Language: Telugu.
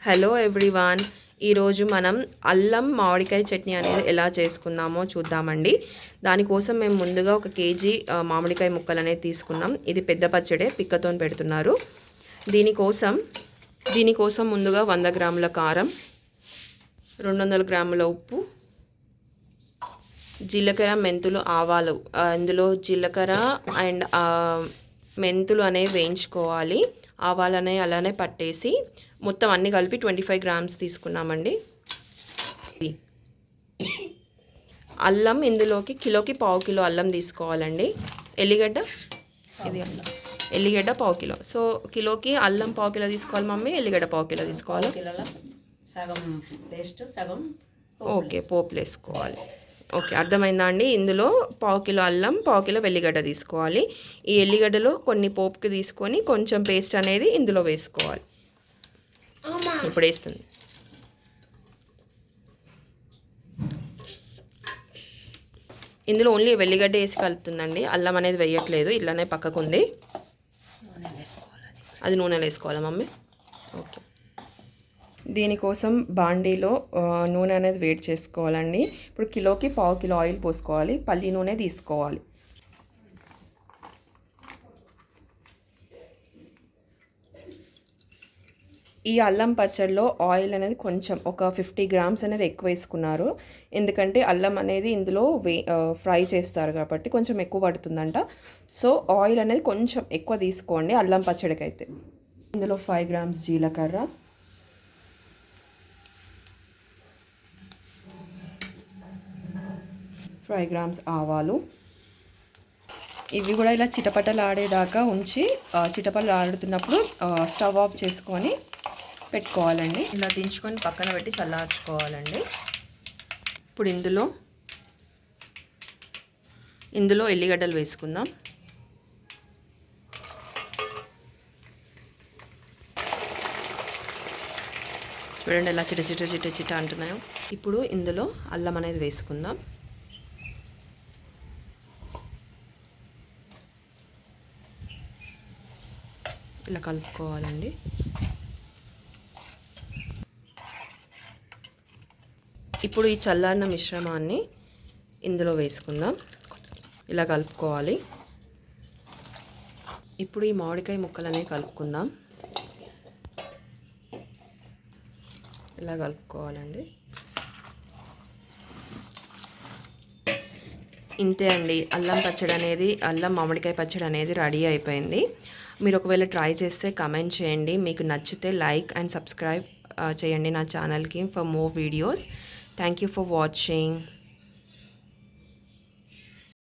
హలో ఎవ్రీవాన్, ఈరోజు మనం అల్లం మామిడికాయ చట్నీ అనేది ఎలా చేసుకుందామో చూద్దామండి. దానికోసం మేము ముందుగా 1 కేజీ మామిడికాయ ముక్కలు అనేది తీసుకున్నాం. ఇది పెద్ద పచ్చడే, పిక్కతో పెడుతున్నారు. దీనికోసం ముందుగా 100 గ్రాముల కారం, 200 గ్రాముల ఉప్పు, జీలకర్ర, మెంతులు, ఆవాలు. ఇందులో జీలకర్ర అండ్ మెంతులు అనేవి వేయించుకోవాలి. ఆవాలు అనేవి అలానే పట్టేసి మొత్తం అన్నీ కలిపి 25 గ్రామ్స్ తీసుకున్నామండి. అల్లం ఇందులోకి కిలోకి 1/2 కిలో అల్లం తీసుకోవాలండి. ఎల్లిగడ్డ పావు కిలో. సో కిలోకి అల్లం 1/2 కిలో తీసుకోవాలి మమ్మీ, ఎల్లిగడ్డ 1/2 కిలో తీసుకోవాలి. సగం పేస్ట్ సగం ఓకే, పోపులు వేసుకోవాలి. ఓకే, అర్థమైందా అండి. ఇందులో 1/2 కిలో అల్లం, 1/2 కిలో వెల్లిగడ్డ తీసుకోవాలి. ఈ ఎల్లిగడ్డలో కొన్ని పోపుకి తీసుకొని కొంచెం పేస్ట్ అనేది ఇందులో వేసుకోవాలి. ఇప్పుడు వేస్తుంది. ఇందులో ఓన్లీ వెల్లిగడ్డ వేసి కలుపుతుందండి, అల్లం అనేది వేయట్లేదు, ఇట్లానే పక్కకుంది. అది నూనెలో వేసుకోవాలా మమ్మీ? ఓకే, దీనికోసం బాండీలో నూనె అనేది వేడి చేసుకోవాలండి. ఇప్పుడు కిలోకి 1/2 కిలో ఆయిల్ పోసుకోవాలి. పల్లి నూనె తీసుకోవాలి. ఈ అల్లం పచ్చడిలో ఆయిల్ అనేది కొంచెం ఒక 50 గ్రామ్స్ అనేది ఎక్కువ వేసుకున్నారు. ఎందుకంటే అల్లం అనేది ఇందులో ఫ్రై చేస్తారు కాబట్టి కొంచెం ఎక్కువ పడుతుందంట. సో ఆయిల్ అనేది కొంచెం ఎక్కువ తీసుకోండి అల్లం పచ్చడికి అయితే. ఇందులో 5 గ్రామ్స్ జీలకర్ర, 5 గ్రామ్స్ ఆవాలు. ఇవి కూడా ఇలా చిటపటలాడేదాకా ఉంచి చిటపటలు ఆడుతున్నప్పుడు స్టవ్ ఆఫ్ చేసుకొని పెట్టుకోవాలండి. ఇలా దించుకొని పక్కన పెట్టి చల్లార్చుకోవాలండి. ఇప్పుడు ఇందులో ఎల్లిగడ్డలు వేసుకుందాం. చూడండి ఎలా చిట అంటున్నాయో. ఇప్పుడు ఇందులో అల్లం అనేది వేసుకుందాం. ఇలా కలుపుకోవాలండి. ఇప్పుడు ఈ చల్లారిన మిశ్రమాన్ని ఇందులో వేసుకుందాం. ఇలా కలుపుకోవాలి. ఇప్పుడు ఈ మామిడికాయ ముక్కలనే కలుపుకుందాం. ఇలా కలుపుకోవాలండి. ఇంతే అండి, అల్లం మామిడికాయ పచ్చడి అనేది రెడీ అయిపోయింది. మీరు ఒకవేళ ట్రై చేస్తే కమెంట్ చేయండి. మీకు నచ్చితే లైక్ అండ్ సబ్స్క్రైబ్ చేయండి నా ఛానల్కి for more videos. Thank you for watching.